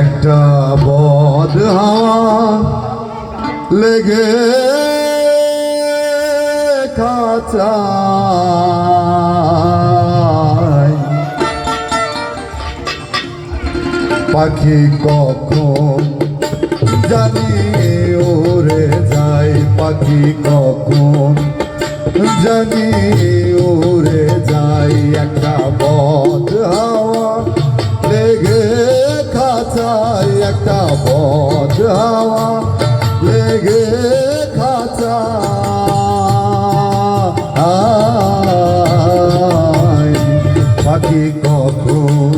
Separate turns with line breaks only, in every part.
একটা বদ হাওয়া লেগে খাঁচায় পাখি কখন জানি উড়ে যায়, পাখি কখন জানি উড়ে যায়। একটা বদ হাওয়া লেগে খাঁচায়, একটা বদ হাওয়া লেগে খাঁচায় পাখি কখন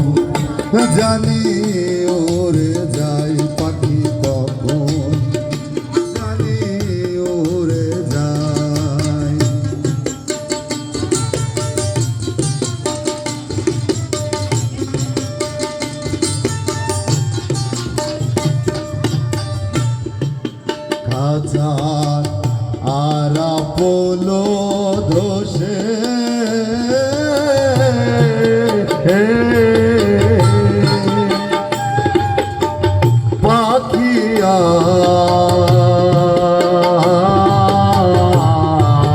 জানি উড়ে যায়, পাখি কখন জানি উড়ে যায়। খাঁচার আরাপলো ধসে পাখি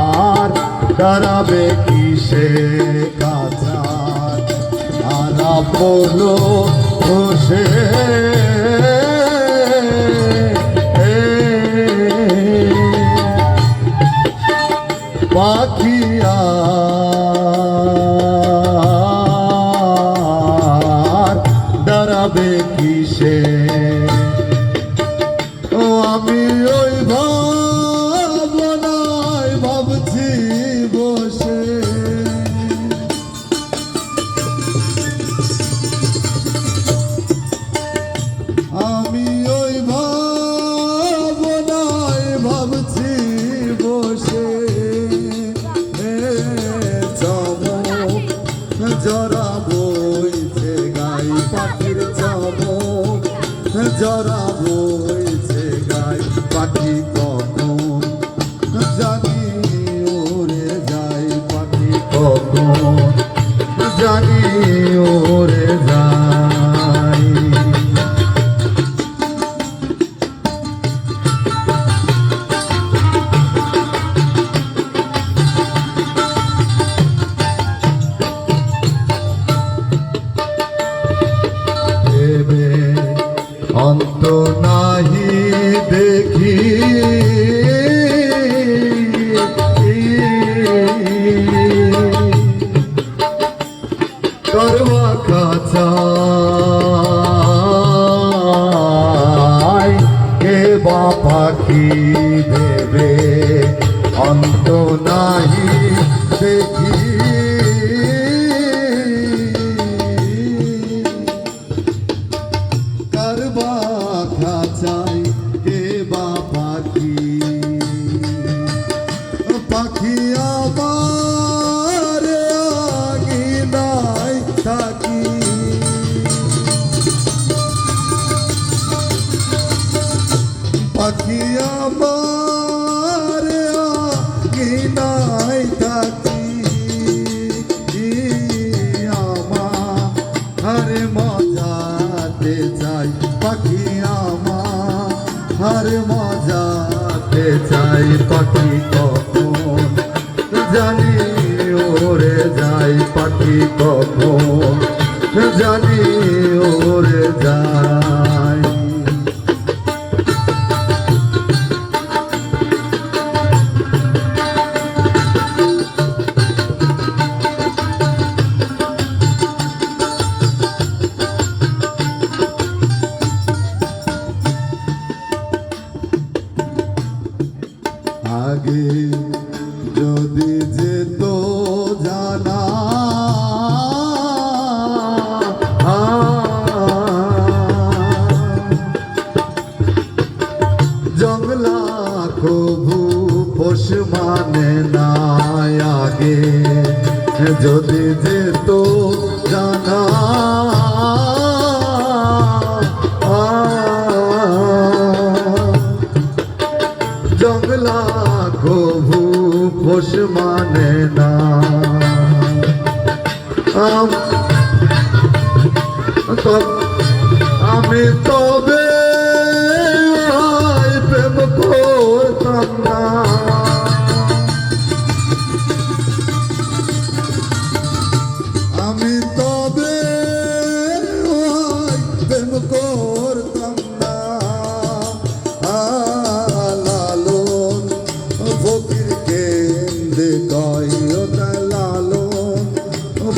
আর দাঁড়াবে কিসে, খাঁচার আরাপলো ধসে পাখি আর দাঁড়াবে কিসে। ও আমি ওই ভাবনায় ভাবছি বসে, আমি ওই ভাবনায় ভাবছি বসে। জরা বইছে গাই পাখির চমক, জরা বইছে গাই পাখি কখন জানি উড়ে যায়, পাখি কখন জানি উড়ে যায়। অন্ত নাহি দেখি করবা খাঁচায় কে বা পাখি দেবে, অন্ত নাহি দেখি খাঁচাই কে বা পাখি, পাখি আমার আঙিনায় থাকি, পাখি আমার আঙিনায় থাকি। আমার মজাতে চাই পাখি, আমার মজাতে চাই পাখি কখন জানি উড়ে যায়, পাখি কখন জানি উড়ে যায়। আগে যদি যেত জানা জঙ্গলা কবু পোষ মানে না, আগে যদি যেত জানা জঙ্গলা কবু পোষ মানে না। আমি তবে প্রেম করতাম না, আমি তবে প্রেম করতাম না। লালন ফকির কেন্দ্রে কয় লালন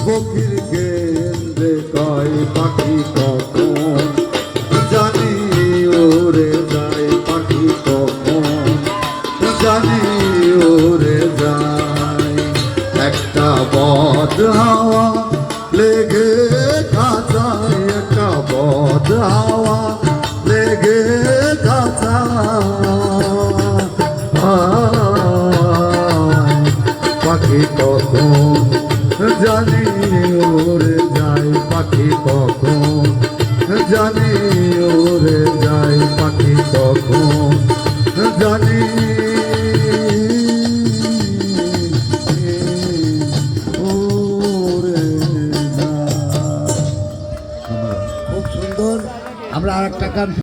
ফকির কেন্দ্রে কয় পাখি কখন জানি ওরে যায়, পাখি কখন জানি ওরে যায়। একটা বদ হাওয়া লেগে খাঁচায়, একটা বদ হাওয়া লেগে খাঁচায়, পাখি কখন জানি ওরে যায়, পাখি কখন জানি ওরে যায়, পাখি কখন জানি ওরে যায়।
খুব সুন্দর। আমরা আর একটা গান